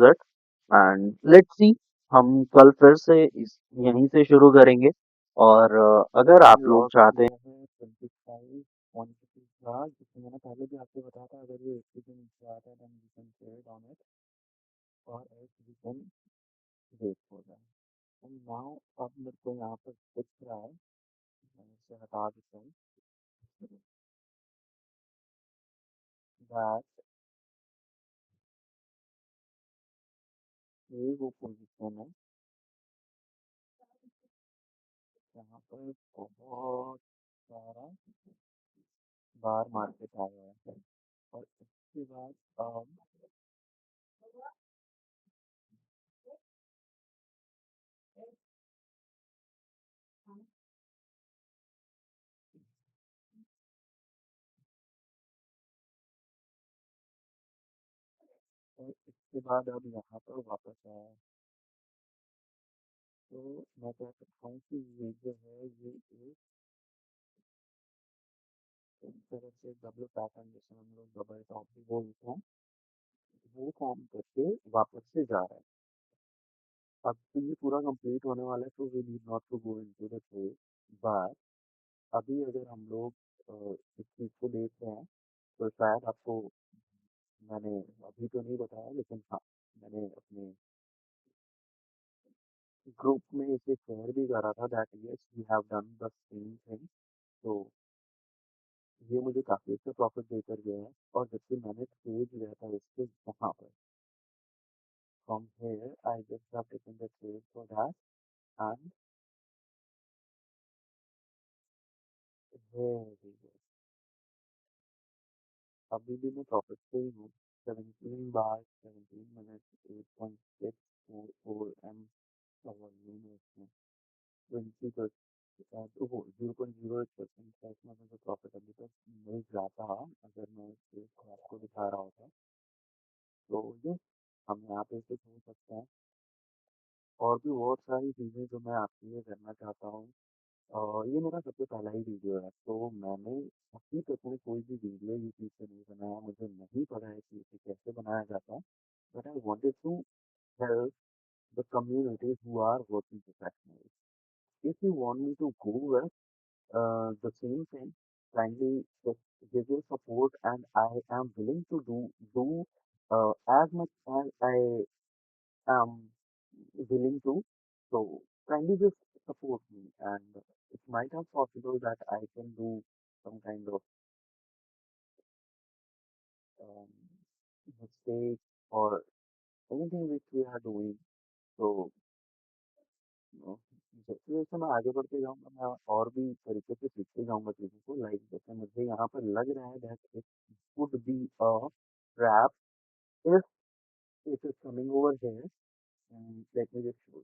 It and let's see. हम कल फिर से इस यहीं से शुरू करेंगे। और अगर अभी आप लोग लॉस चाहते हैं। हुआ है 25 क्वांटिटी का, जैसे मैंने पहले भी आपको बताया था, अगर ये 80 के नीचे आता है then we can trade on it और else we can wait for that. And now अब मेरे को यहाँ पर दिख रहा है, मैं इसे हटा देता हूँ, दैट ये वो पोजीशन है जहाँ पर बहुत सारा बार मार्केट आया है। और इसके बाद अब यहाँ पर वापस आया है। तो मैं कह सकता हूँ कि ये जो है ये एक तरह से डब्ल्यू पैटर्न, जैसे हम लोग डबल टॉप भी बोलते हैं, वो फॉर्म करके वापस से जा रहा है। अब तो ये पूरा कंप्लीट होने वाला है, तो we need not to go into the trade. But अभी अगर हम लोग इस चीज़ को देख रहे हैं, तो शायद आपको मैंने अभी तो नहीं बताया, लेकिन हाँ, मैंने अपने ग्रुप में इसे शेयर भी करा था that yes we have done the same thing. तो ये मुझे काफ़ी अच्छा प्रॉफिट देकर गया है। और जबकि मैंने ट्रेड लिया था इसके वहाँ पर, from here I just have taken the trade for that and very good. अभी भी मैं प्रॉफिट पे ही हूँ। 17 बार 17 मिनट 8.644 एम का वॉल्यूम है इसमें। 20%, वो 0.08% का इसमें मुझे प्रॉफिट अभी तक मिल जाता, अगर मैं इस चीज़ को आपको दिखा रहा होता। तो ये हम यहाँ पे कुछ हो सकते हैं। और भी बहुत सारी चीज़ें जो मैं आपके लिए करना चाहता हूँ। ये मेरा सबसे पहला ही वीडियो है, तो मैंने अभी तक में कोई भी वीडियो यूट्यूब पे नहीं बनाया, मुझे नहीं पता है कि इसे कैसे बनाया जाता है। But I wanted to help the community who are working professionals. If you want me to go with the same thing, kindly just give your support, and I am willing to do as much as I am willing to. So kindly just support me, and it might have possible that I can do some kind of um, mistake or anything which we are doing. So no, जैसे जैसे मैं आगे बढ़ते जाऊँगा, मैं और भी तरीके से सीखते जाऊँगा चीज़ों को। लाइक जैसे मुझे यहाँ पर लग रहा है that it would be a trap if it is coming over here, and let me just show you.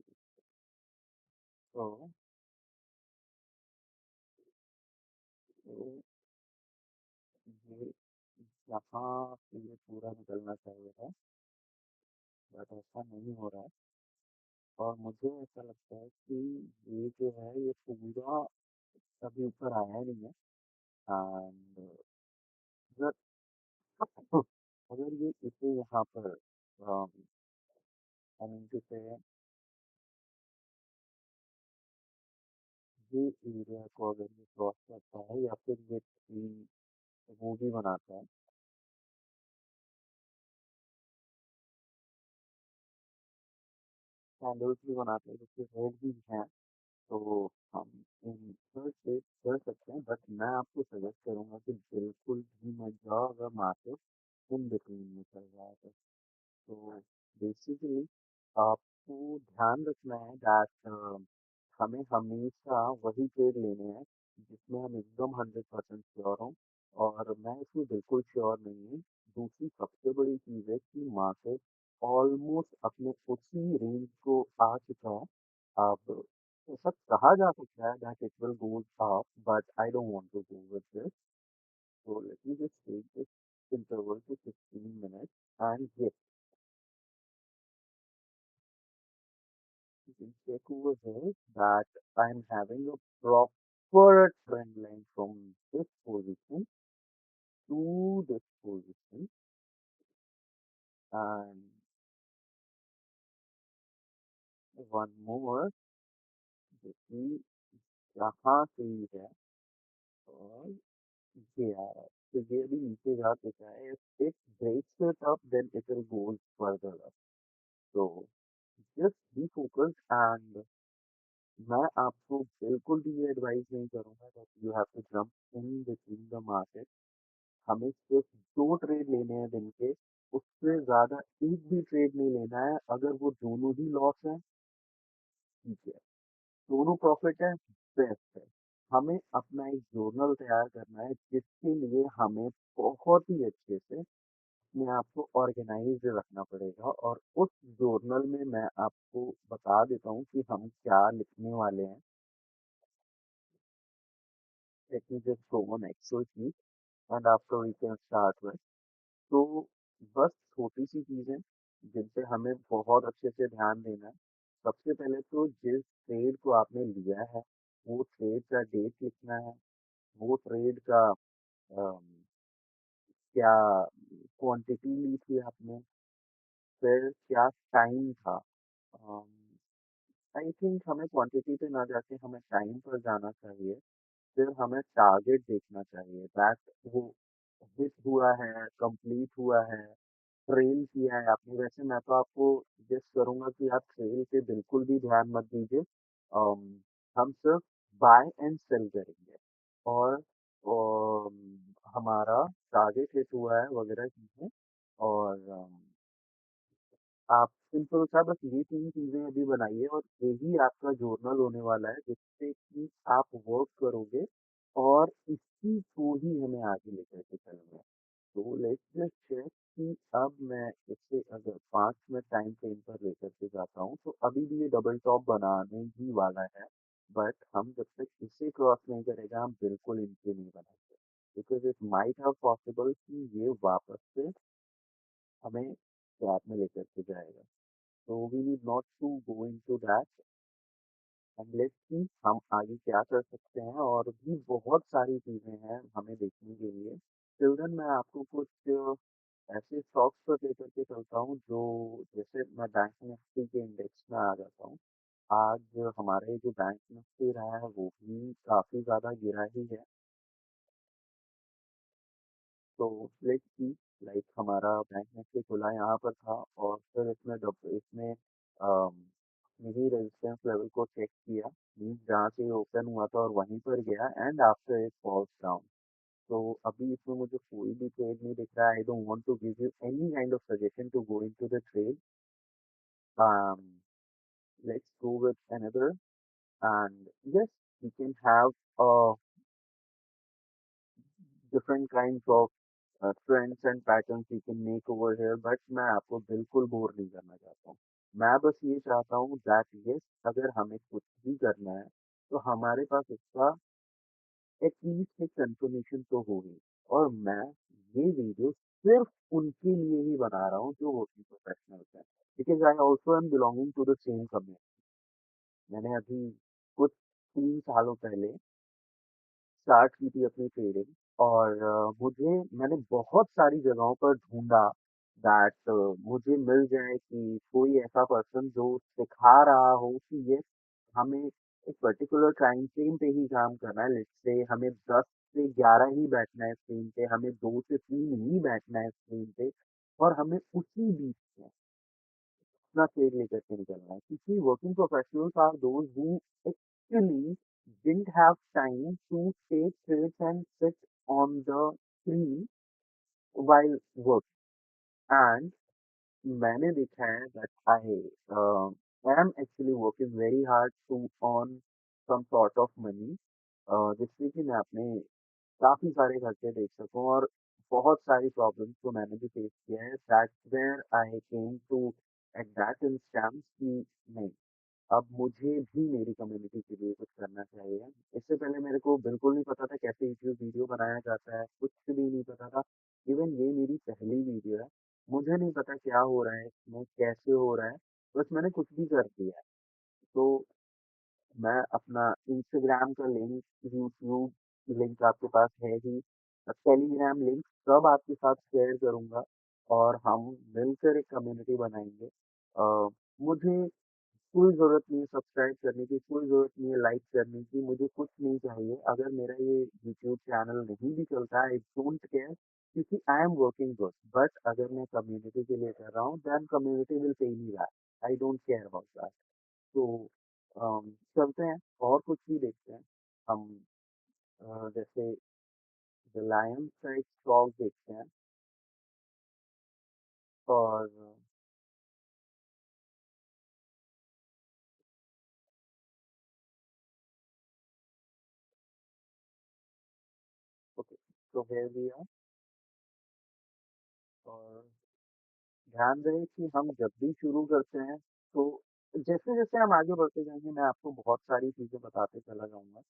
तो तो ये यहाँ से ये पूरा निकलना चाहिए था, बट ऐसा नहीं हो रहा है। और मुझे ऐसा लगता है कि ये जो है ये पूरा अभी ऊपर आया नहीं है। एंड अगर अगर ये इसे यहाँ पर आई मीन टू से ये एरिया को अगर ये क्रॉस करता है, या फिर ये थ्री वो भी बनाता है, कैंडल्स भी बनाते हैं जिसके रेड भी हैं, तो हम इन थर्ड से कर सकते हैं। बट मैं आपको सजेस्ट करूंगा कि बिल्कुल भी मत जाओ अगर मार्केट इन बिटवीन में चल रहा है तो बेसिकली आपको ध्यान रखना है दैट हमें हमेशा वही ट्रेड लेने हैं जिसमें हम एकदम 100% श्योर हों। और मैं इसमें बिल्कुल श्योर नहीं हूँ। दूसरी सबसे बड़ी चीज़ है कि मार्केट ऑलमोस्ट अपने उसी रेंज को आ चुका है। अब ऐसा कहा जा सकता है that it will go up, but I don't want to go with this. So let me just take this interval to 15 minutes, and yes, you can check over here that I'm having a proper trend line from this position to this position, and यहाँ से ही है और ये आ रहा है। तो ये अभी नीचे जा चुका है। If it breaks it up then it will go further up. तो जस्ट बी फोकस्ड एंड मैं आपको बिल्कुल भी ये एडवाइस नहीं करूंगा that you have to jump in between the market. हमें सिर्फ 2 ट्रेड लेने हैं दिन के, उससे ज़्यादा एक भी ट्रेड नहीं लेना है। अगर वो दोनों ही लॉस है, ठीक है, दोनों प्रॉफिट है, बेस्ट है। हमें अपना एक जर्नल तैयार करना है जिसके लिए हमें बहुत ही अच्छे से अपने आप को ऑर्गेनाइज रखना पड़ेगा और उस जर्नल में मैं आपको बता देता हूँ कि हम क्या लिखने वाले हैं। Let me just go on excel sheet and after we can start with. तो बस छोटी-सी चीज़ें जिन पे हमें बहुत अच्छे से ध्यान देना है। सबसे पहले तो जिस ट्रेड को आपने लिया है, वो ट्रेड का डेट लिखना है, वो ट्रेड का अम, क्या क्वांटिटी ली थी आपने, फिर क्या टाइम था। आई थिंक हमें क्वांटिटी पे ना जाके हमें टाइम पर जाना चाहिए। फिर हमें टारगेट देखना चाहिए दैट वो हिट हुआ है, कंप्लीट हुआ है, ट्रेल किया है आपने। वैसे मैं तो आपको सजेस्ट करूंगा कि आप ट्रेल पे बिल्कुल भी ध्यान मत दीजिए। हम सिर्फ बाय एंड सेल करेंगे और हमारा टारगेट हिट हुआ है वगैरह चीजें। और आप सिंपल सा बस ये 3 चीज़ें अभी बनाइए और यही आपका जर्नल होने वाला है जिससे कि आप वर्क करोगे और इसी को ही हमें आगे लेकर के चलना है। तो लेट्स जस्ट चेक कि अब मैं इसे अगर 5 में टाइम फ्रेम पर लेकर के जाता हूँ तो अभी भी ये डबल टॉप बनाने ही वाला है। बट हम जब तक इसे क्रॉस नहीं करेगा हम बिल्कुल इनसे नहीं बनाएंगे because it might have possible कि ये वापस से हमें ट्रैप में लेकर के जाएगा। So we need not to go into that and let's see हम आगे क्या कर सकते हैं। और भी बहुत सारी चीजें हैं हमें देखने के लिए। चिल्ड्रन मैं आपको कुछ ऐसे स्टॉक्स पर लेकर के चलता हूँ जो जैसे मैं बैंक निफ्टी के इंडेक्स में आ जाता हूँ। आज हमारा ये जो बैंक निफ्टी रहा है वो भी काफी ज्यादा गिरा ही है। तो लेट्स सी लाइक हमारा बैंक निफ्टी खुला यहाँ पर था और फिर इसमें यही रेजिस्टेंस लेवल को चेक किया मीन्स जहाँ से ओपन हुआ था और वहीं पर गया and after it falls down. तो अभी इसमें मुझे कोई भी ट्रेड नहीं दिख रहा है। I don't want to give you any kind of suggestion to go into the trade. um let's go with another and yes we can have different kinds of trends and patterns we can make over here but मैं आपको बिल्कुल bore नहीं करना चाहता हूँ। मैं बस ये चाहता हूँ that yes अगर हमें कुछ भी करना है तो हमारे पास इसका एटलीस्ट एक कंफर्मेशन तो होगी। और मैं ये वीडियो सिर्फ उनके लिए ही बना रहा हूँ जो वर्किंग प्रोफेशनल्स हैं because I also am belonging to the same community. मैंने अभी कुछ 3 सालों पहले स्टार्ट की थी अपनी ट्रेडिंग और मैंने बहुत सारी जगहों पर ढूंढा दैट मुझे मिल जाए कि कोई ऐसा पर्सन जो सिखा रहा हो कि ये हमें एक पर्टिकुलर टाइम फ्रेम पे ही काम करना है। लेट्स से हमें 10 से 11 ही बैठना है स्क्रीन पे, हमें 2 से 3 ही बैठना है स्क्रीन पे और हमें उसी बीच में अपना ट्रेड लेकर के निकलना है क्योंकि working professionals are those who actually didn't have time to take trades and sit on the screen while work and मैंने देखा है that I am actually working very hard to earn some sort of money जिससे कि मैं अपने काफ़ी सारे खर्चे देख सकूँ और बहुत सारी प्रॉब्लम्स को मैंने भी फेस किया है। That's where I came to at that instance कि नहीं, अब मुझे भी मेरी कम्युनिटी के लिए कुछ करना चाहिए। इससे पहले मेरे को बिल्कुल नहीं पता था कैसे यूट्यूब वीडियो बनाया जाता है, कुछ भी नहीं पता था। इवन ये मेरी पहली वीडियो है। मुझे नहीं पता क्या हो रहा है इसमें, कैसे हो रहा है, बस मैंने कुछ भी कर दिया है। तो मैं अपना इंस्टाग्राम का लिंक, यूट्यूब लिंक आपके पास है ही, टेलीग्राम लिंक सब आपके साथ शेयर करूँगा और हम मिलकर एक कम्युनिटी बनाएँगे। मुझे कोई ज़रूरत नहीं है सब्सक्राइब करने की, कोई ज़रूरत नहीं है लाइक करने की, मुझे कुछ नहीं चाहिए। अगर मेरा ये यूट्यूब चैनल नहीं भी चलता है, आई डोंट केयर क्योंकि I am working good. But अगर मैं कम्युनिटी के लिए कर रहा हूँ, then community will pay me back. I don't care about that. तो चलते हैं और कुछ भी देखते हैं। हम जैसे रिलायंस का एक स्टॉक देखते हैं और ओके, तो हियर वी आर। और ध्यान रहे कि हम जब भी शुरू करते हैं तो जैसे-जैसे हम आगे बढ़ते जाएँगे मैं आपको बहुत सारी चीज़ें बताते चला जाऊँगा।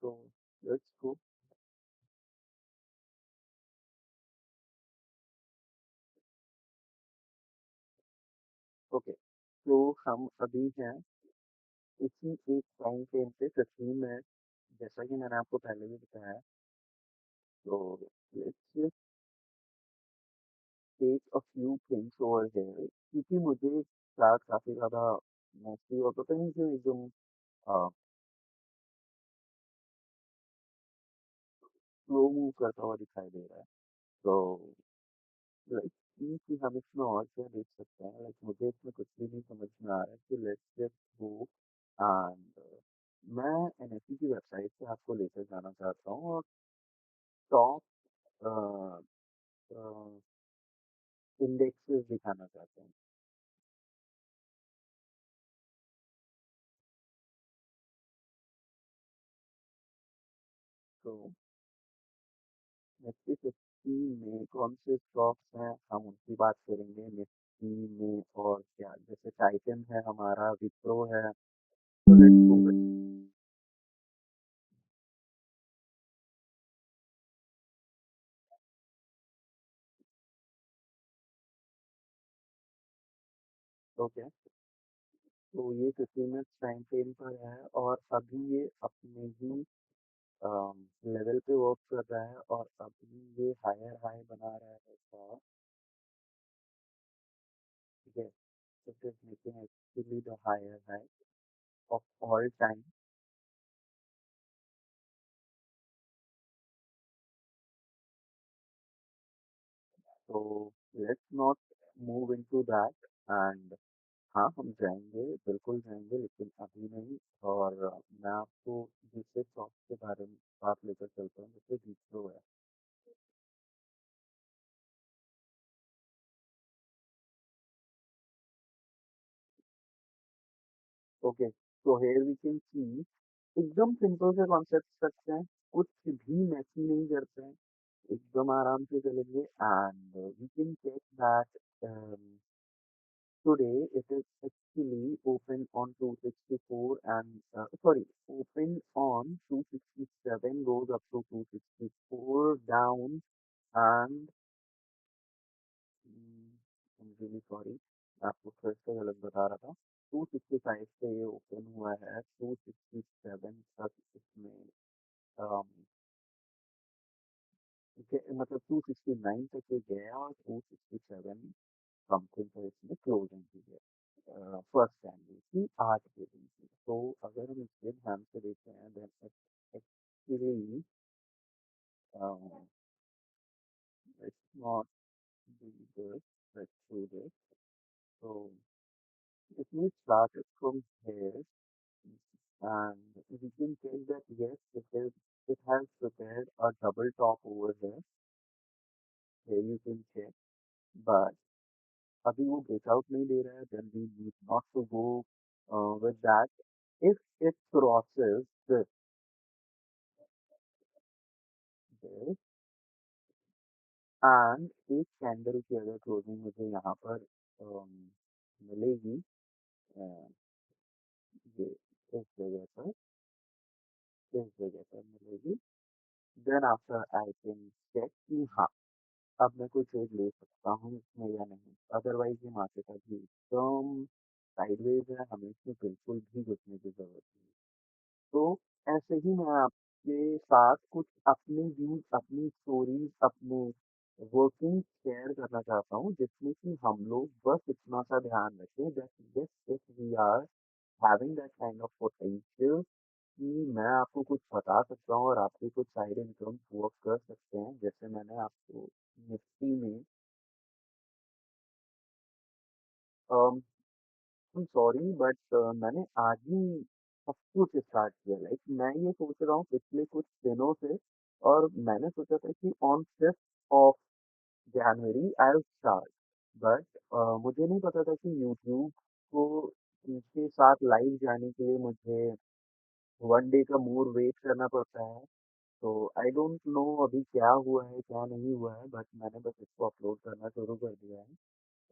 तो लेट्स गो। ओके, तो हम अभी हैं इसी एक टाइम फ्रेम पे 15 मिनट, जैसा कि मैंने आपको पहले भी बताया है। तो let's take a few things over here क्योंकि मुझे चार्ट काफ़ी ज़्यादा मेसी और पता नहीं क्यों एकदम स्लो मूव करता हुआ दिखाई दे रहा है। तो लाइक कि हम इसमें और क्या देख सकते हैं, लाइक मुझे इसमें कुछ भी नहीं समझ में आ रहा है कि लेट्स जस्ट गो एंड मैं एनएससी की वेबसाइट से आपको लेकर जाना चाहता हूँ और टॉप इंडेक्सेस दिखाना चाहता हूँ। तो निफ्टी 50 में कौन से स्टॉक्स हैं हम उनकी बात करेंगे निफ्टी में। और क्या जैसे टाइटन है हमारा, विप्रो है। तो लेट्स गो। ओके, तो ये 15 मिनट्स टाइम फ्रेम पर है और अभी ये अपने ही लेवल पे वर्क कर रहा है और अभी ये हायर हाई बना रहा है इसका। ठीक है, it is making actually the higher high of all time. तो let's not move into that and हाँ हम जाएंगे, बिल्कुल जाएंगे लेकिन अभी नहीं। और मैं आपको दूसरे स्टॉक के बारे में बात लेकर चलता हूँ जैसे विप्रो है। ओके, तो हेयर वी कैन सी एकदम सिंपल से कॉन्सेप्ट रखते हैं, कुछ भी मैसी नहीं करते हैं, एकदम आराम से चलेंगे and we can check that today it is actually open on 264 and sorry, open on 267, goes up to 264 down and I'm really sorry, मैं आपको फिर से गलत बता रहा था। 265 से ये ओपन हुआ है, 267 तक इसमें अम, मतलब 269 तक ये गया और 267 समथिंग पर इसमें क्लोजिंग की है फर्स्ट कैंडल की 8 के दिन की। तो अगर हम इसके ध्यान से देखते हैं then actually it's not be this, let's do this. So if we start it from here and we can say that yes, it has prepared a double top over there. Here you can check, but अभी वो breakout नहीं दे रहा है, then we need not to go with that. If it crosses this and एक candle की अगर closing मुझे यहाँ पर मिलेगी अ, ये इस जगह पर मिलेगी, then after I can check कि हाँ अब मैं कोई ट्रेड ले सकता हूँ इसमें या नहीं। अदरवाइज ये मार्केट अभी एकदम साइडवेज है, हमें इसमें बिल्कुल भी घुसने की ज़रूरत नहीं। तो ऐसे ही मैं आपके साथ कुछ अपने व्यूज़, अपनी स्टोरीज़, अपने वर्किंग शेयर करना चाहता हूँ, जिसमें कि हम लोग बस इतना सा ध्यान रखें that yes, if we are having that kind of potential, कि मैं आपको कुछ बता सकता हूँ और आप भी कुछ साइड इनकम वर्क कर सकते हैं। जैसे मैंने आपको निफ्टी में अम, सॉरी बट मैंने आज ही सब कुछ स्टार्ट किया। लाइक मैं ये सोच रहा हूँ पिछले कुछ दिनों से, और मैंने सोचा था कि on 5th of January I will start, but मुझे नहीं पता था कि यूट्यूब को के साथ लाइव जाने के लिए मुझे 1 डे का मोर वेट करना पड़ता है। तो आई डोंट नो अभी क्या हुआ है क्या नहीं हुआ है, बट मैंने बस इसको अपलोड करना शुरू कर दिया है।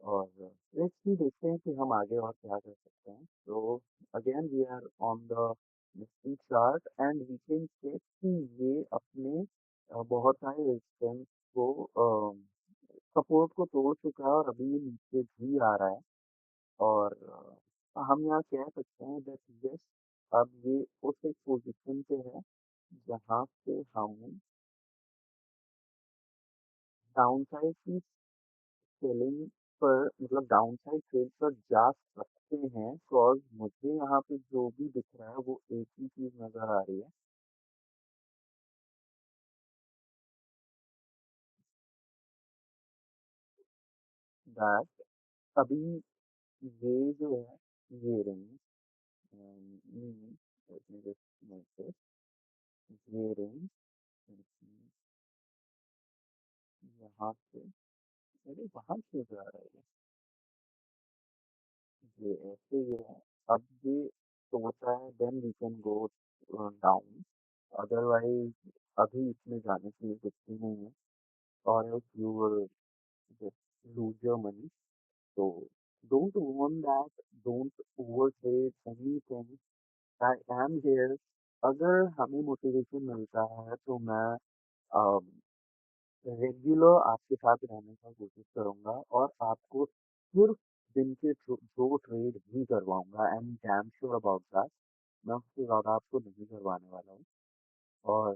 और लेट्स सी, देखते हैं कि हम आगे और क्या कर सकते हैं। तो again we are on the Nifty chart and we can check कि ये अपने बहुत सारे रेजिस्टेंस को सपोर्ट को तोड़ चुका है और अभी ये नीचे भी आ रहा है। और हम यहाँ कह सकते हैं दैट यस, अब ये उस एक पोजीशन पे है जहाँ पे हम डाउनसाइड की सेलिंग पर, मतलब डाउनसाइड ट्रेड पर जा सकते हैं। बिकॉज मुझे यहाँ पे जो भी दिख रहा है वो एक ही चीज नजर आ रही है, दैट अभी ये जो है, ये रेंज, ये रेंज यहाँ से, अरे वहां क्यों जा रहा है ये ऐसे ही है। अब ये सोचा है then we can go down, otherwise अभी इसमें जाने के लिए कुछ भी नहीं है। और else you will just lose your money. So don't want that, don't overtrade anything. I am here. अगर हमें मोटिवेशन मिलता है तो मैं रेगुलर आपके साथ रहने का कोशिश करूंगा और आपको सिर्फ दिन के दो ट्रेड ही करवाऊंगा। I am damn sure about that. मैं उससे ज़्यादा आपको नहीं करवाने वाला हूँ। और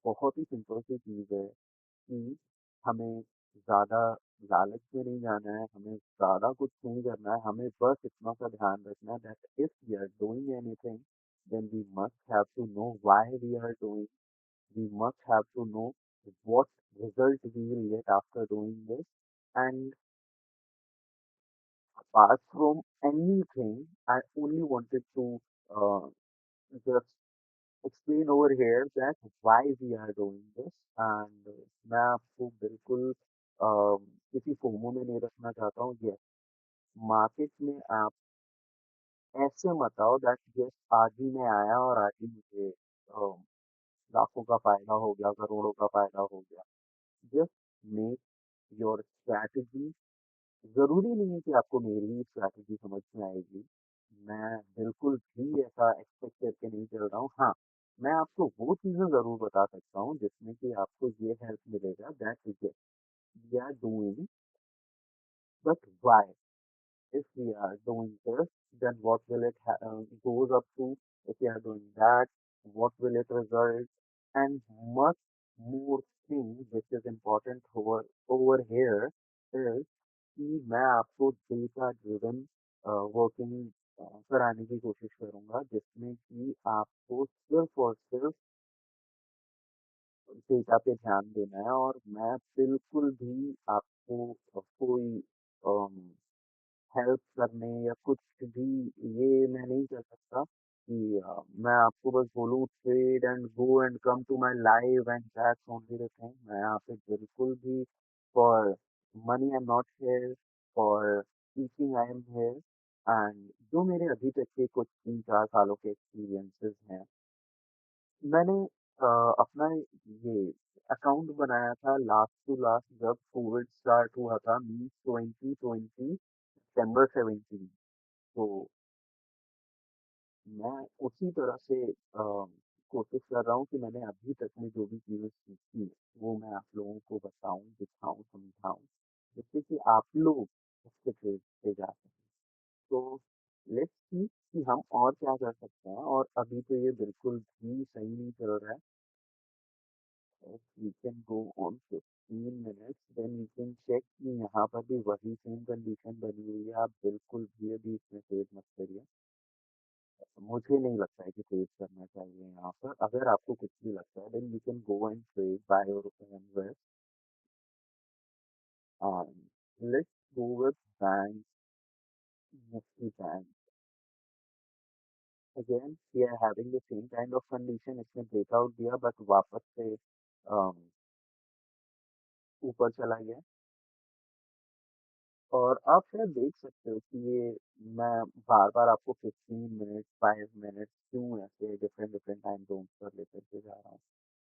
बहुत ही सिंपल सी चीज़ है कि हमें ज़्यादा लालच में नहीं जाना है, हमें ज़्यादा कुछ नहीं करना है, हमें बस इतना सा ध्यान रखना है that if we are doing anything then we must have to know why we are doing, we must have to know what result we will get after doing this. And apart from anything, I only wanted to uh, just explain over here that why we are doing this। and मैं आपको बिल्कुल किसी FOMO में नहीं रखना चाहता हूँ। Yes, market में आप ऐसे मत आओ दैट यस आज ही मैं आया और आज ही मुझे लाखों का फायदा हो गया, करोड़ों का फायदा हो गया। Just make your strategy. ज़रूरी नहीं है कि आपको मेरी ही स्ट्रैटेजी समझ में आएगी। मैं बिल्कुल भी ऐसा एक्सपेक्ट करके नहीं चल रहा हूँ। हाँ, मैं आपको वो चीज़ें ज़रूर बता सकता हूँ जिसमें कि आपको ये हेल्प मिलेगा that we are doing, but why? If we are doing this, then what will it goes up to? If we are doing that, what will it result? And much more thing which is important over here is कि मैं आपको data driven working कराने की कोशिश करूंगा, जिसमें कि आपको सिर्फ और सिर्फ डेटा पे ध्यान देना है। और मैं बिल्कुल भी आपको कोई हेल्प करने या कुछ भी ये मैं नहीं कर सकता कि मैं आपको बस बोलूँ trade and go and come to my live and that's only the thing. मैं यहाँ पे बिल्कुल भी for money I am not here, for teaching I am here. And जो मेरे अभी तक के कुछ 3-4 सालों के एक्सपीरियंसेस हैं, मैंने अपना ये अकाउंट बनाया था लास्ट टू लास्ट जब कोविड स्टार्ट हुआ था, मीन्स 2020 December 17। तो मैं उसी तरह से कोशिश कर रहा हूँ कि मैंने अभी तक में जो भी चीज़ें सीखी वो मैं आप लोगों को बताऊँ, दिखाऊँ, समझाऊँ, जिससे कि आप लोग उससे प्रेरित हो जा सकें। तो लेट्स सी कि हम और क्या कर सकते हैं, और अभी तो ये बिल्कुल भी सही नहीं चल रहा है। If we can go on 15 minutes, then we can check कि यहाँ पर भी वही सेम कंडीशन बनी हुई है। आप बिल्कुल भी अभी इसमें तेज मत करिए। मुझे नहीं लगता है कि तेज करना चाहिए यहाँ पर। अगर आपको कुछ भी लगता है, then you can go and trade by your own risk. Let's go with bank, Nifty Bank. Again, we are having the same kind of condition. इसने ब्रेकआउट दिया बट वापस से um, ऊपर चला गया। और आप शायद देख सकते हो कि ये मैं बार-बार आपको 15 मिनट, 5 मिनट क्यों ऐसे डिफरेंट डिफरेंट टाइम ज़ोन्स पर लेकर के जा रहा हूँ।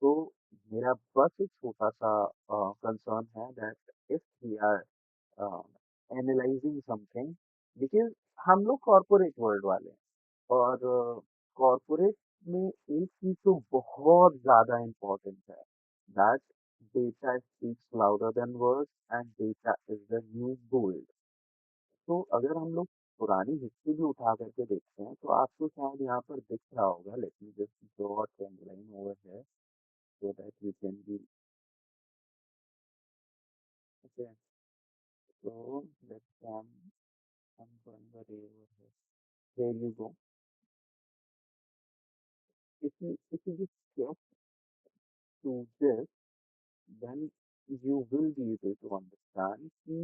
तो मेरा बस एक छोटा-सा कंसर्न है that if we are analysing something, because हम लोग कॉर्पोरेट वर्ल्ड वाले हैं, और कॉर्पोरेट में एक चीज़ तो बहुत ज़्यादा इम्पोर्टेंट है, that data speaks louder than words and data is the new gold. तो अगर हम लोग पुरानी हिस्ट्री भी उठा करके देखते हैं, तो आपको शायद यहाँ पर दिख रहा होगा, let me just draw a trend line over here so that we can be okay. So let's I'm going the ray over here. There you go. If you just check to this, then you will be able to understand कि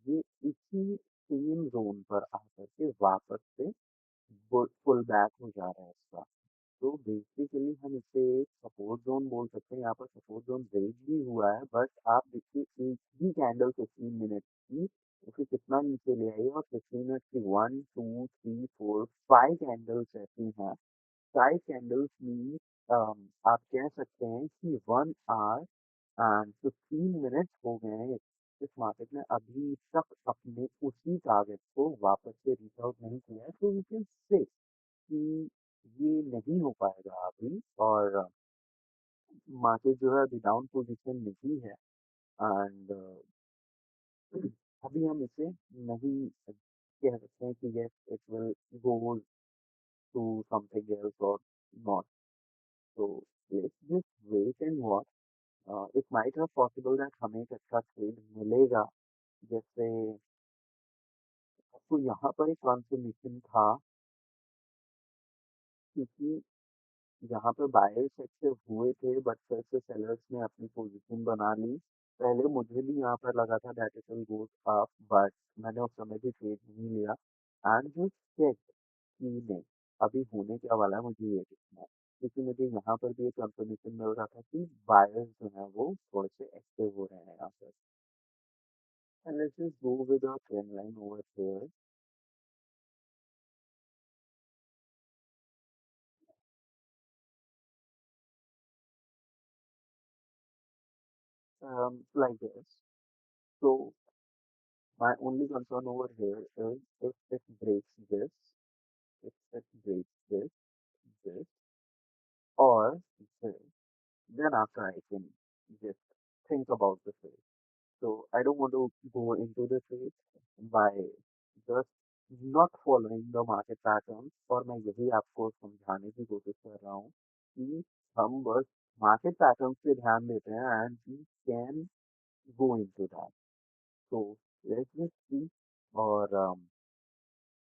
ये इसी same zone पर आकर के वापस से pull back हो जा रहा है इसका। तो बेसिकली हम इसे एक सपोर्ट जोन बोल सकते हैं। यहाँ पर सपोर्ट जोन ब्रेक भी हुआ है, बट आप देखिए एक ही कैंडल 15 मिनट की उसे कितना नीचे ले आई है, और 15 मिनट की 1 2 3 4 5 कैंडल्स ऐसी हैं। 5 कैंडल्स मीन आप कह सकते हैं कि 1 आवर एंड 15 मिनट्स हो गए हैं इस मार्केट ने अभी तक अपने उसी टारगेट को वापस से रीच आउट नहीं किया है। तो वी कैन से कि ये नहीं हो पाएगा अभी, और मार्केट जो है अभी डाउन पोजीशन में ही है। एंड अभी हम इसे नहीं कह सकते हैं कि yes it will go to something else और नॉट। तो let's just wait and watch. It might have possible that हमें एक अच्छा ट्रेड मिलेगा। जैसे तो यहाँ पर एक कंफर्मेशन था, क्योंकि यहाँ पे बायर्स एक्टिव हुए थे बट फिर से सेलर्स ने अपनी पोजीशन बना ली। पहले मुझे भी यहाँ पर लगा था that it will go up, but मैंने उस समय भी ट्रेड नहीं लिया। एंड जो चेक कि नहीं, अभी होने क्या वाला है मुझे ये देखना है, क्योंकि मुझे यहाँ पर भी एक कंफर्मेशन मिल रहा था कि बायर्स जो है वो थोड़े से एक्टिव हो रहे हैं यहाँ पर। And let's just go with a trend line over here, like this. So my only concern over here is if it breaks this, if it breaks this, or this, then after I can just think about the trade. So I don't want to go into the trade by just not following the market patterns, और मैं यही आपको समझाने की कोशिश कर रहा हूँ कि हम बस मार्केट पैटर्न्स पे ध्यान देते हैं and we can go into that. तो लेट्स जस्ट सी। और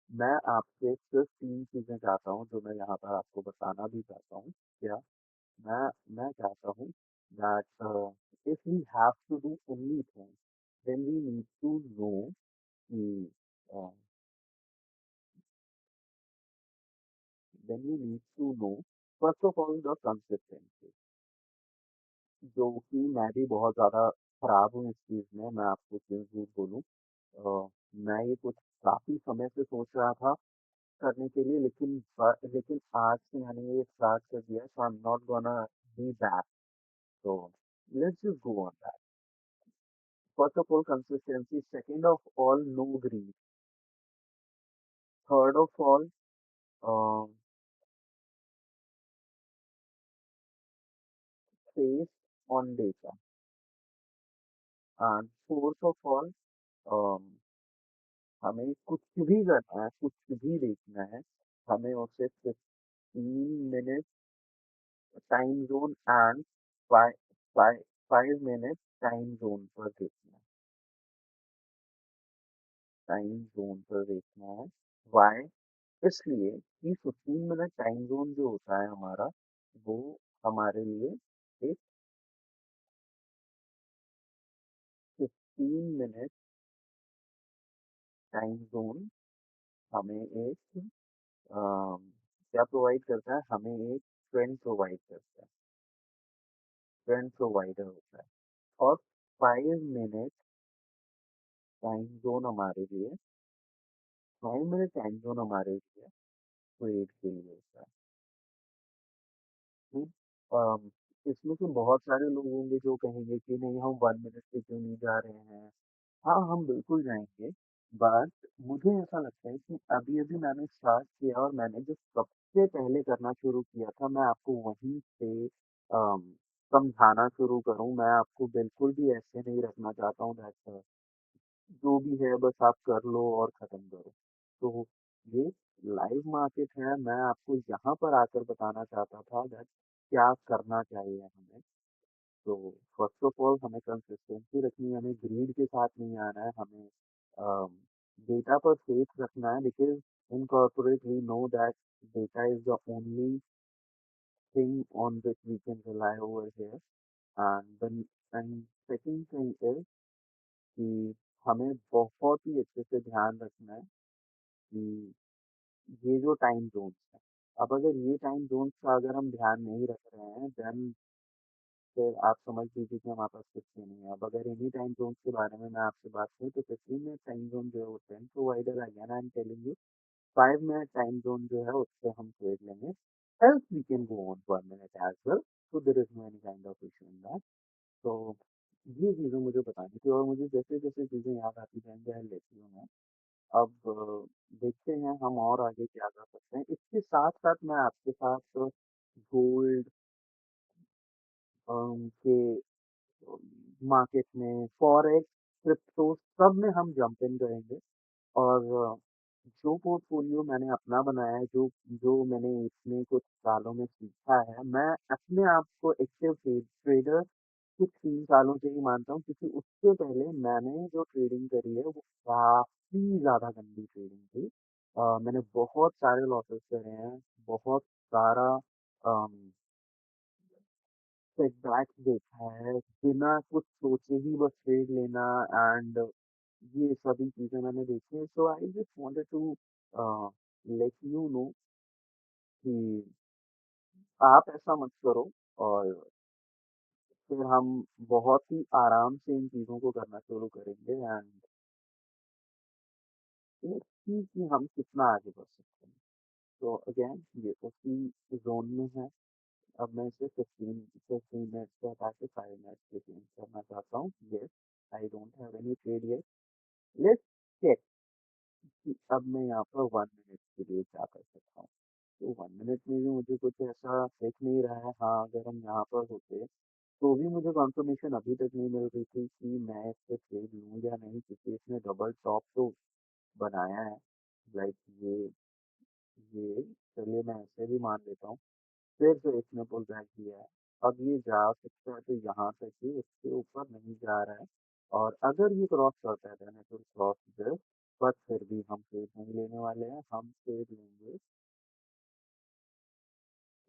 मैं आपसे सिर्फ 3 चीज़ें चाहता हूँ जो मैं यहाँ पर आपको बताना भी चाहता हूँ। क्या मैं चाहता हूँ that if we have to do anything, then we need to know कि uh, then we need to know first of all the consistency, जो कि मैं भी बहुत ज़्यादा खराब हूँ इस चीज़ में। मैं आपको क्यों झूठ बोलूँ। मैं ये कुछ काफ़ी समय से सोच रहा था करने के लिए, लेकिन आज से मैंने ये स्टार्ट कर दिया, so I am not gonna be back. So let's just go on that. First of all, consistency. Second of all, no greed. Third of all, um, faith on data. And fourth of all, um, हमें कुछ भी करना है, कुछ भी देखना है, हमें उसे 15 minute time zone and 5 5 5 minute time zone पर देखना है, टाइम ज़ोन पर देखना है। व्हाई? इसलिए कि 15 मिनट टाइम ज़ोन जो होता है हमारा, वो हमारे लिए एक 15 मिनट टाइम ज़ोन हमें एक क्या प्रोवाइड करता है? हमें एक फ्रेंड प्रोवाइड करता है, फ्रेंड प्रोवाइडर होता है। और 5 मिनट टाइम ज़ोन हमारे लिए 5 मिनट टाइम ज़ोन हमारे लिए ट्रेड के लिए होता है। हुँ, अम, इसमें से बहुत सारे लोग होंगे जो कहेंगे कि नहीं हम 1 मिनट से क्यों नहीं जा रहे हैं। हाँ, हम बिल्कुल जाएँगे, बट मुझे ऐसा लगता है कि अभी-अभी मैंने स्टार्ट किया और मैंने जो सबसे पहले करना शुरू किया था, मैं आपको वहीं से समझाना शुरू करूँ। मैं आपको बिल्कुल भी ऐसे नहीं रखना चाहता हूँ दैट जो भी है बस आप कर लो और ख़त्म करो। तो ये लाइव मार्केट है, मैं आपको यहाँ पर आकर बताना चाहता था दैट क्या करना चाहिए हमें। तो फर्स्ट ऑफ ऑल हमें कंसिस्टेंसी रखनी है, हमें ग्रीड के साथ नहीं आना है, हमें डेटा पर फेथ रखना है because in corporate we know that data is the only thing on which we can rely over here and then and second thing is कि हमें बहुत ही अच्छे से ध्यान रखना है कि ये जो टाइम ज़ोन्स हैं, अब अगर ये टाइम ज़ोन्स का अगर हम ध्यान नहीं रख रहे हैं देन फिर आप समझ लीजिए कि हमारे पास कुछ भी नहीं है। अब अगर इन्हीं टाइम ज़ोन्स के बारे में मैं आपसे बात करूँ तो 15 मिनट टाइम ज़ोन जो होते हैं provider again I am telling you 5 minute time zone जो है उससे हम ट्रेड लेंगे। Else we can go on 1 minute as well, so there is no any kind of issue in that. तो ये चीज़ें मुझे बतानी थी और मुझे जैसे-जैसे चीज़ें याद आती जाएँगी I will let you no. अब देखते हैं हम और आगे क्या कर सकते हैं। इसके साथ-साथ मैं आपके साथ गोल्ड के मार्केट में, फॉरेक्स, क्रिप्टो सब में हम जंप इन करेंगे और जो पोर्टफोलियो मैंने अपना बनाया है, जो जो मैंने इसमें कुछ सालों में सीखा है, मैं अपने आप को एक्टिव ट्रेडर कुछ 3 सालों से ही मानता हूँ क्योंकि उससे पहले मैंने जो ट्रेडिंग करी है, वो काफ़ी ज़्यादा गंदी ट्रेडिंग थी। मैंने बहुत सारे लॉसेस करे हैं, बहुत सारा अम सेटबैक्स देखा है, बिना कुछ सोचे ही बस ट्रेड लेना एंड ये सभी चीज़ें मैंने देखी हैं। So I just wanted to let you know कि आप ऐसा मत करो और फिर हम बहुत ही आराम से इन चीज़ों को करना शुरू करेंगे एंड लेट्स सी कि हम कितना आगे बढ़ सकते हैं। तो अगेन ये उसी ज़ोन में है। अब मैं इसे 15 मिनट्स से हटा के 5 मिनट्स पे चेंज करना चाहता हूँ। Yes, I don't have any trade yet. Let's check कि अब मैं यहाँ पर 1 मिनट के लिए क्या कर सकता हूँ। तो 1 मिनट में भी मुझे कुछ ऐसा दिख नहीं रहा है। हाँ, अगर हम यहाँ पर होते तो भी मुझे कन्फर्मेशन अभी तक नहीं मिल रही थी कि मैं इस पे ट्रेड लूँ या नहीं क्योंकि इसने डबल टॉप तो बनाया है। लाइक ये चलिए मैं ऐसे भी मान लेता हूँ। फिर से इसने पुल बैक दिया है। अब ये जा सकता है तो यहाँ तक ही, इसके ऊपर नहीं जा रहा है और अगर ये क्रॉस करता है then it will cross this, but फिर भी हम ट्रेड नहीं लेने वाले हैं। हम ट्रेड लेंगे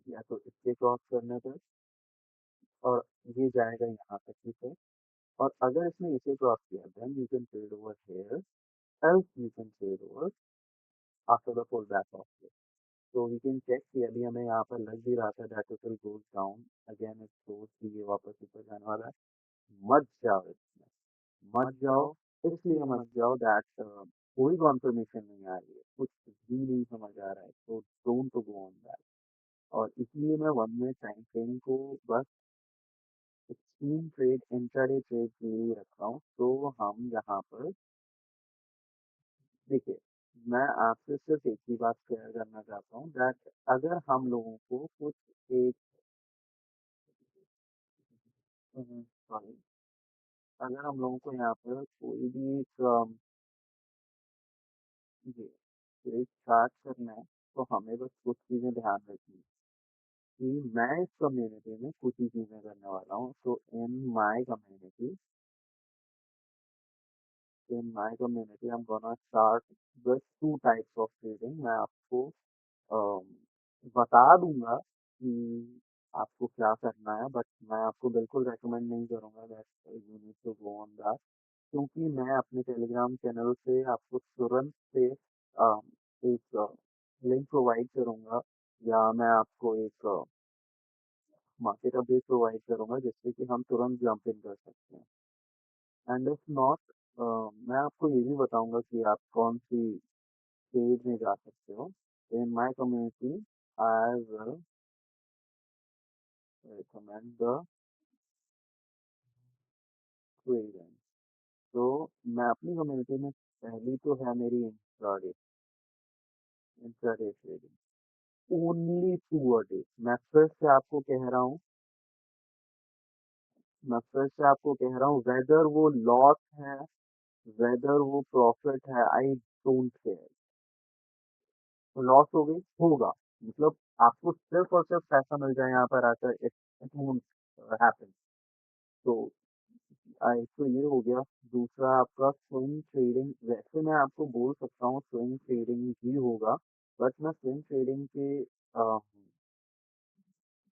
या तो इसके क्रॉस करने पर और ये जाएगा यहाँ तक ही फिर और अगर इसने इसे क्रॉस किया then you can trade over here, else you can trade over after the pull back of this. तो वी कैन चेक कि अभी हमें यहाँ पर लग भी रहा था that it will goes down, again it shows कि ये वापस ऊपर जाने वाला है। मत जाओ इसमें, मत जाओ, इसलिए मत जाओ दैट कोई कन्फर्मेशन नहीं आ रही है, कुछ भी नहीं समझ आ रहा है, तो डोंट गो ऑन दैट। और इसलिए मैं 1 मिनट टाइम फ्रेम को बस एक्सट्रीम ट्रेड, इंट्राडे ट्रेड के लिए रख रहा हूँ। तो हम यहाँ पर देखिए, मैं आपसे सिर्फ एक ही बात शेयर करना चाहता हूँ दैट अगर हम लोगों को कुछ एक सॉरी, अगर हम लोगों को यहाँ पर कोई भी जी, तो स्टार्ट करना है तो हमें बस कुछ चीज़ें ध्यान रखनी है कि मैं इस कम्युनिटी में कुछ ही चीज़ें करने वाला हूँ। तो in my community I am gonna start with 2 types of trading. मैं आपको अम, बता दूँगा कि आपको क्या करना है, बट मैं आपको बिल्कुल रिकमेंड नहीं करूँगा that you need to go on that, क्योंकि मैं अपने टेलीग्राम चैनल से आपको तुरंत से एक लिंक प्रोवाइड करूँगा, या मैं आपको एक मार्केट अपडेट प्रोवाइड करूँगा जिससे कि हम तुरंत जंप इन कर सकते हैं। एंड इफ नॉट, मैं आपको ये भी बताऊँगा कि आप कौन-सी पेज में जा सकते हो। In my community I will recommend the trading. तो मैं अपनी कम्युनिटी में पहली तो है मेरी intraday trading, only 2 a day. मैं फिर से आपको कह रहा हूँ वेदर वो लॉस है, वेदर वो प्रॉफिट है, आई डोंट केयर। लॉस हो गई, होगा, मतलब आपको सिर्फ और सिर्फ पैसा मिल जाए यहाँ पर आकर, इट इट वोंट हैपन। तो तो ये हो गया। दूसरा आपका स्विंग ट्रेडिंग, वैसे मैं आपको बोल सकता हूँ स्विंग ट्रेडिंग ही होगा, बट मैं स्विंग ट्रेडिंग के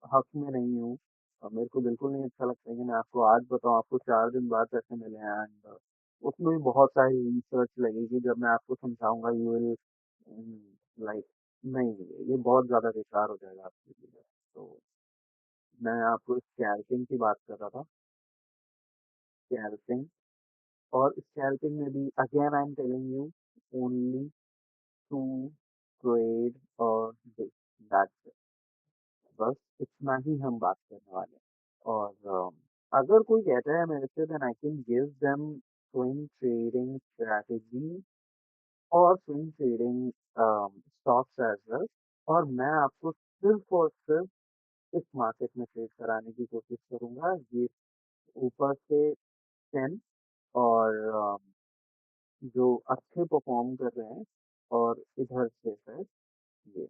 हक में नहीं हूँ। मेरे को बिल्कुल नहीं अच्छा लगता है कि मैं आपको आज बताऊँ, आपको 4 दिन बाद पैसे मिले हैं, एंड उसमें भी बहुत सारी रिसर्च लगेगी। जब मैं आपको समझाऊंगा यू विल लाइक, नहीं, ये बहुत ज़्यादा बेकार हो जाएगा आपके लिए। तो मैं आपको स्कैल्पिंग की बात कर रहा था, स्कैल्पिंग। और स्कैल्पिंग में भी again I am telling you only to trade और दैट्स, बस इतना ही हम बात करने वाले हैं। और अगर कोई कहता है मेरे से, then I can give them swing trading strategy और swing trading stocks as well. और मैं आपको सिर्फ और सिर्फ इस मार्केट में ट्रेड कराने की कोशिश करूंगा। ये ऊपर से 10 और जो अच्छे परफॉर्म कर रहे हैं, और इधर से है ये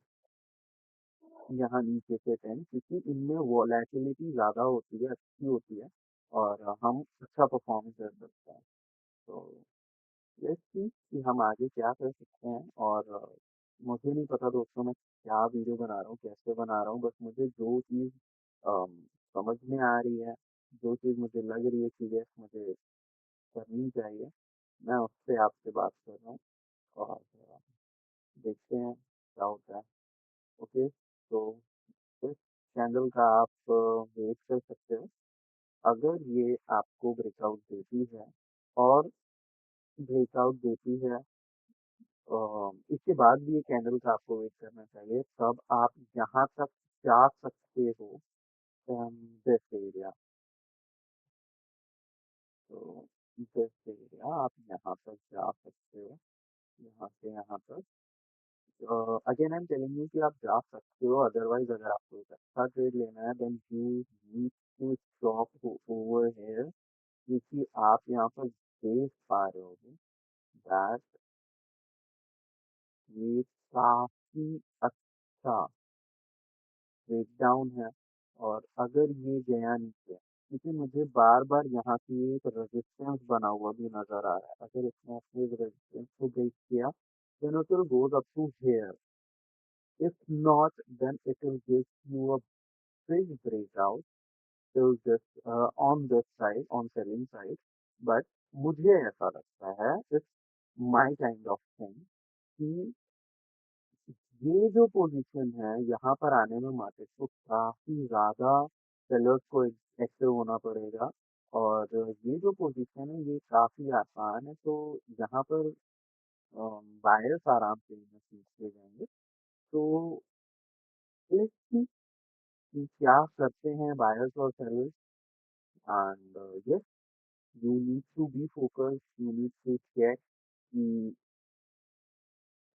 यहाँ नीचे से 10, क्योंकि इनमें वोलेटिलिटी ज़्यादा होती है, अच्छी होती है, और हम अच्छा परफॉर्म कर सकते हैं। तो लेट्स सी कि हम आगे क्या कर सकते हैं। और मुझे नहीं पता दोस्तों मैं क्या वीडियो बना रहा हूँ, कैसे बना रहा हूँ, बस मुझे जो चीज़ समझ में आ रही है, जो चीज़ मुझे लग रही है कि यस मुझे करनी चाहिए, मैं उससे आपसे बात कर रहा हूँ। और देखते हैं क्या होता है। ओके, तो इस चैनल का आप वेट कर सकते हो। अगर ये आपको ब्रेकआउट देती है, और ब्रेकआउट देती है, इसके बाद भी ये कैंडल का आपको वेट करना चाहिए, तब आप यहाँ तक जा सकते हो फ्रॉम दिस एरिया। तो दिस एरिया आप यहाँ तक जा सकते हो, यहाँ से यहाँ तक। Again I am telling you कि आप जा सकते हो, अदरवाइज अगर आपको एक अच्छा ट्रेड लेना है then you need to stop over here, क्योंकि आप यहाँ पर देख पा रहे होगे दैट ये काफी अच्छा ब्रेकडाउन है। और अगर ये गया नीचे, क्योंकि मुझे बार बार यहाँ की एक रेजिस्टेंस बना हुआ भी नजर आ रहा है, अगर इसने अपने रेजिस्टेंस को ब्रेक किया then it will goes up to here. If not, then it will give you a big breakout till this on this side, on selling side. But मुझे ऐसा लगता है, it's my kind of thing, कि ये जो position है यहाँ पर आने में मार्केट को काफी ज्यादा सेलर्स को एक्टिव होना पड़ेगा। और ये जो पोजीशन है ये काफी आसान है, तो यहाँ पर बायर्स आराम से इन्हें खरीदते जाएंगे। तो लेट्स सी कि क्या करते हैं बायर्स और sellers. And yes, you need to be focused, you need to check कि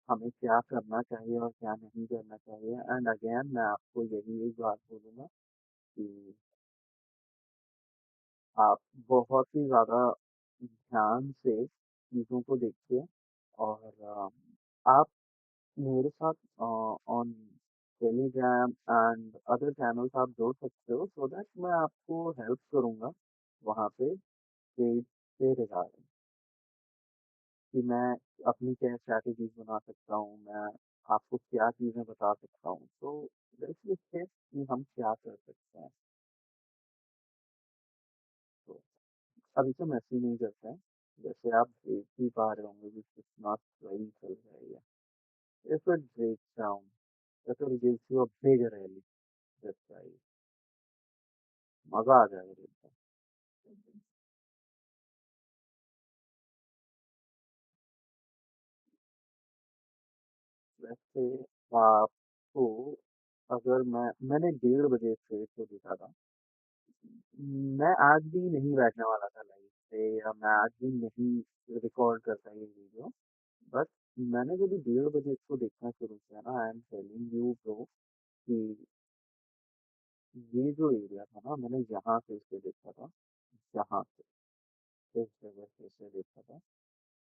हमें क्या करना चाहिए और क्या नहीं करना चाहिए। एंड अगेन मैं आपको यही एक बात बोलूँगा कि आप बहुत ही ज़्यादा ध्यान से चीज़ों को देखिए, और आप मेरे साथ on Telegram and other channels आप जोड़ सकते हो सो दैट मैं आपको हेल्प करूँगा वहाँ पे पेज के रिगार्डिंग कि मैं अपनी क्या स्ट्रैटेजीज बना सकता हूँ, मैं आपको क्या चीज़ें बता सकता हूँ। तो लेट्स डिस्कस कि हम क्या कर सकते हैं। तो अभी तो ऐसे ही नहीं करते हैं। जैसे आप देख ही पा रहे होंगे कि कितना ट्रेंड चल रही है। If it breaks down, if it gives you a big rally, that's right. मजा आ जाएगा देखकर। वैसे आपको अगर मैंने 1:30 बजे से इसको देखा था। मैं आज भी नहीं बैठने वाला था लाइव पे या मैं आज भी नहीं रिकॉर्ड करता ये वीडियो। बट मैंने जब 1:30 बजे इसको देखना शुरू किया ना आई एम टेलिंग यू ब्रो कि ये जो एरिया था ना मैंने यहाँ से इसे देखा था, यहाँ से इस जगह से इसे देखा था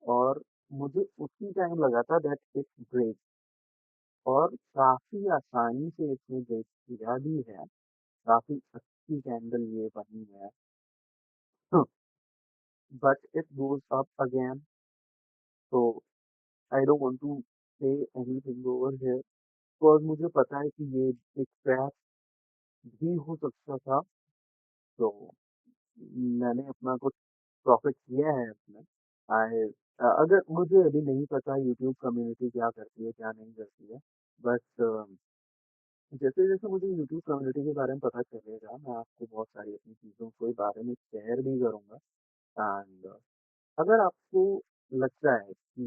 और मुझे उसी टाइम लगा था दैट इट ब्रेक और काफी आसानी से इसने ब्रेक किया भी है। काफी अच्छी कैंडल ये बनी है but it goes up again. तो I don't want to say anything over here because मुझे पता है कि ये एक ट्रैप भी हो सकता था। तो मैंने अपना कुछ प्रॉफ़िट किया है इसमें। अगर मुझे अभी नहीं पता यूट्यूब कम्युनिटी क्या करती है, क्या नहीं करती है। बट जैसे-जैसे मुझे यूट्यूब कम्युनिटी के बारे में पता चलेगा, मैं आपको बहुत सारी अपनी चीज़ों के बारे में शेयर भी करूँगा। एंड अगर आपको लगता है कि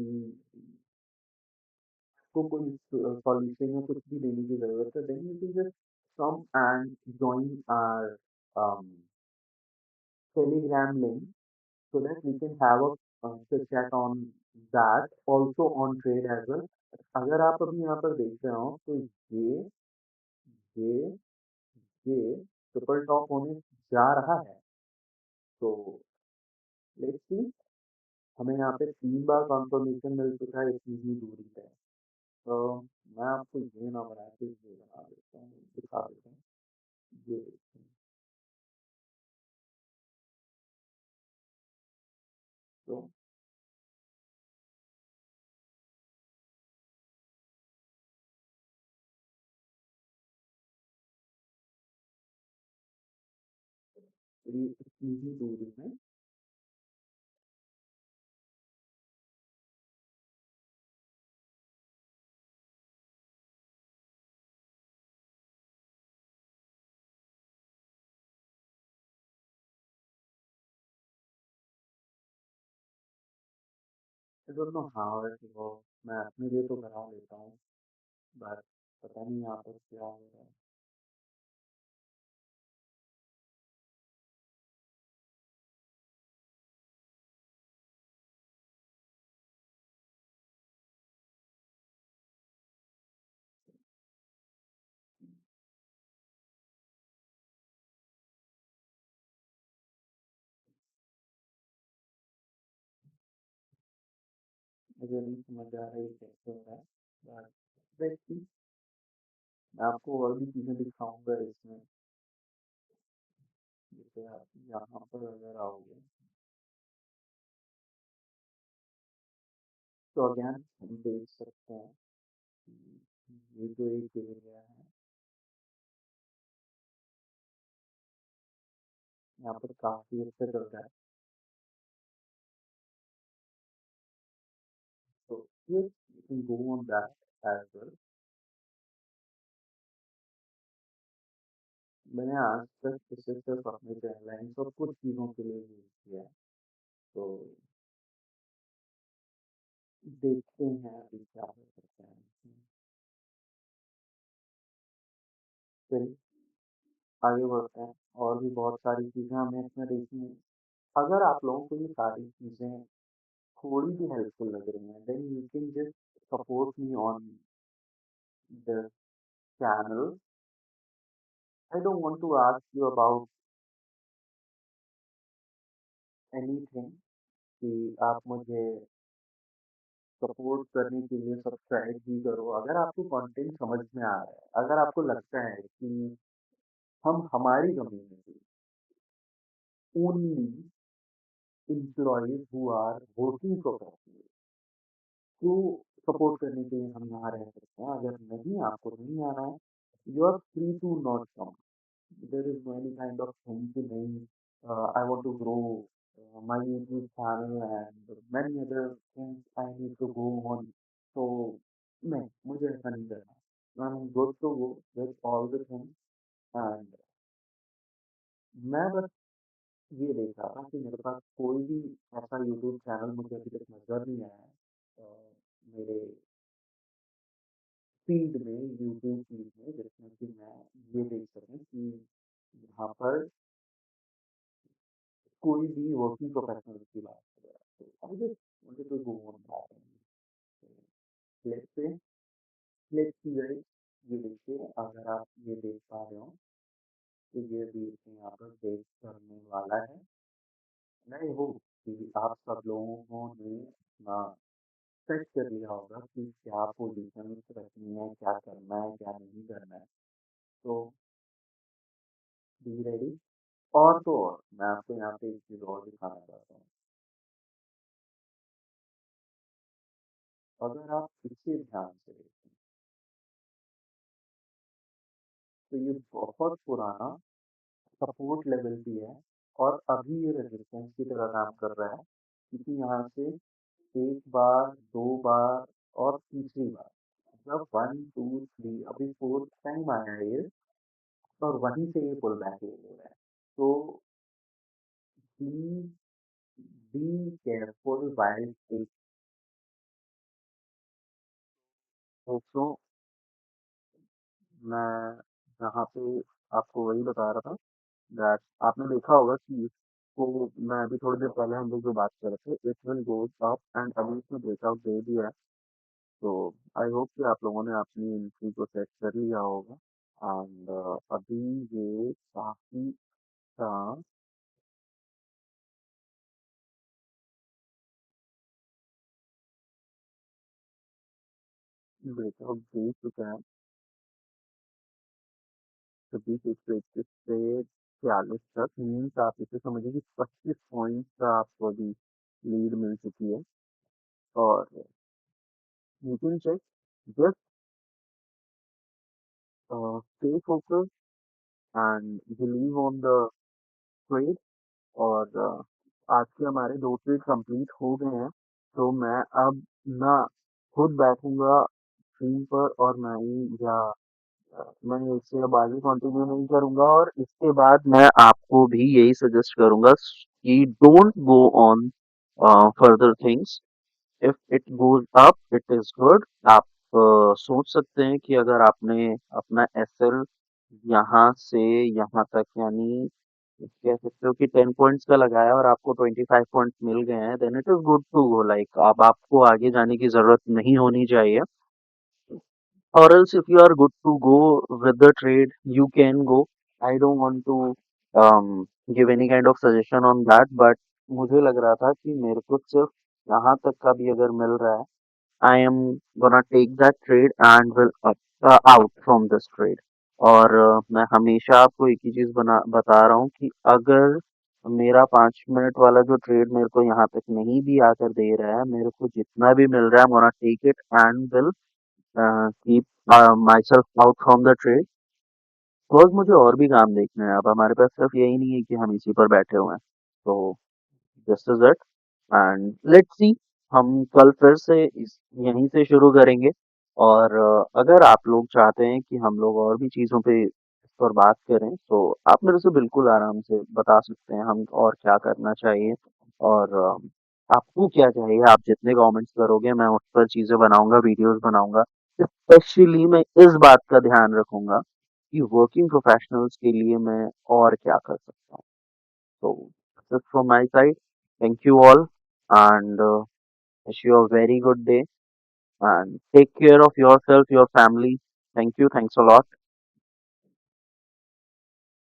आपको कोई पॉलिसी में कुछ भी देने की ज़रूरत है, then you can just come and join our um, Telegram link so that we can have a quick chat on that, also on trade as well. अगर आप अभी यहाँ पर देख रहे हो तो ये ये ये ट्रिपल टॉप होने जा रहा है। तो लेट्स सी हमें यहाँ पे 3 बार कंफर्मेशन मिल चुका है इतनी ही दूरी पे। तो मैं आपको ये ना बना के ये बना देता हूँ, दिखा देता हूँ। ये तो ये इतनी ही दूरी में I don't know how it works. मैं अपने लिए तो करा लेता हूँ बट पता नहीं यहाँ पर क्या हो रहा है। मुझे नहीं समझ आ रहा है ये कैसे हो रहा है बट देखिए मैं आपको और भी चीज़ें दिखाऊंगा इसमें। जैसे आप यहाँ पर अगर आओगे तो अगेन हम देख सकते हैं कि ये जो एक एरिया है यहाँ पर काफ़ी अच्छा चल रहा है। तो ये go on that as well. मैंने आज तक इसे सिर्फ अपने एयरलाइंस और कुछ चीज़ों के लिए यूज़ किया है। तो देखते हैं अभी क्या हो सकता है। फिर आगे बढ़ते हैं और भी बहुत सारी चीज़ें हमें इसमें देखनी है। अगर आप लोगों को ये सारी चीज़ें थोड़ी भी हेल्पफुल लग रही हैं then you can just support me on the channel. I don't want to ask you about anything कि आप मुझे सपोर्ट करने के लिए सब्सक्राइब भी करो। अगर आपको कंटेंट समझ में आ रहा है, अगर आपको लगता है कि हम हमारी community only employees who are working professional को सपोर्ट करने के लिए हम यहाँ रह सकते हैं। अगर नहीं, आपको नहीं आना है, you are free to not come. There is no any kind of thing कि नहीं, I want to grow my YouTube channel and many other things I need to go on. तो नहीं, मुझे ऐसा नहीं करना। I am good to go with all the things. And मैं बस ये देख रहा था कि मेरे पास कोई भी ऐसा यूट्यूब चैनल मुझे अभी तक नज़र नहीं आया है मेरे फीड में, यूट्यूब फीड में, जिसमें कि मैं ये देख सकूँ कि यहाँ पर कोई भी वर्किंग प्रोफेशनल की बात कर रहा है। तो I just wanted to go on that. Let's say, let's see guys, ये देखिए, अगर आप ये देख पा रहे हो तो ये वीडियो यहाँ पर देख करने वाला है। मैं होप कि आप सब लोगों ने अपना सेट कर लिया होगा कि क्या पोजीशन रखनी है, क्या करना है, क्या नहीं करना है। तो बी रेडी। और तो और मैं आपको यहाँ पे एक चीज़ और दिखाना चाहता हूँ। अगर आप इसे ध्यान से देखें तो ये बहुत पुराना सपोर्ट लेवल भी है, और अभी ये रेजिस्टेंस की तरह काम कर रहा है, क्योंकि यहाँ से एक बार, दो बार और तीसरी बार, मतलब 1 2 3, अभी फोर्थ टाइम आया है ये, और वहीं से ये पुल बैक ले रहा है। तो please be careful while take. दोस्तों, मैं यहाँ पे आपको वही बता रहा था दैट आपने देखा होगा कि इसको, मैं अभी थोड़ी देर पहले हम लोग जो बात कर रहे थे, it will goes up, and अभी इसने ब्रेकआउट दे दिया है। तो आई होप कि आप लोगों ने अपनी एंट्री को सेट कर लिया होगा। एंड अभी ये काफ़ी अच्छा ब्रेकआउट दे चुका है। तो 20 21 से 46 तक, मीन्स आप इसे समझिए कि 25 पॉइंट्स का आपको अभी लीड मिल चुकी है। और you can check, just stay focus and believe on the trade. और आज के हमारे 2 ट्रेड कंप्लीट हो गए हैं। तो मैं अब ना खुद बैठूंगा स्क्रीन पर, और ना ही या मैं इससे अब आगे कंटिन्यू नहीं करूंगा। और इसके बाद मैं आपको भी यही सजेस्ट करूंगा कि don't go on further things. If it goes up it is good. आप सोच सकते हैं कि अगर आपने अपना एसएल यहाँ से यहाँ तक, यानी कह सकते हो कि 10 पॉइंट्स का लगाया और आपको 25 पॉइंट्स मिल गए हैं, then it is good to go. Like अब आपको आगे जाने की जरूरत नहीं होनी चाहिए। or else if you are good to go with the trade, you can go. I don't want to give any kind of suggestion on that, but मुझे लग रहा था कि मेरे को सिर्फ यहाँ तक का भी अगर मिल रहा है, I am gonna take that trade and will out from this trade. और मैं हमेशा आपको एक ही चीज बता रहा हूँ कि अगर मेरा 5 मिनट वाला जो ट्रेड मेरे को यहाँ तक नहीं भी आकर दे रहा है, मेरे को जितना भी मिल रहा है, I'm gonna take it and will keep myself out from the trade, because मुझे और भी काम देखने हैं। अब हमारे पास सिर्फ यही नहीं है कि हम इसी पर बैठे हुए हैं। तो this is it, and let's see, हम कल फिर से यहीं से शुरू करेंगे। और अगर आप लोग चाहते हैं कि हम लोग और भी चीज़ों पे इस पर बात करें, तो आप मेरे से बिल्कुल आराम से बता सकते हैं हम और क्या करना चाहिए। और आपको क्या चाहिए, आप जितने कमेंट्स करोगे मैं उस पर चीज़ें बनाऊंगा, वीडियोस बनाऊंगा। स्पेशली मैं इस बात का ध्यान रखूंगा कि वर्किंग प्रोफेशनल्स के लिए मैं और क्या कर सकता हूँ। So that's it from my side. Thank you all, and wish you a very good day, and take care of yourself, your family. Thank you. Thanks a lot.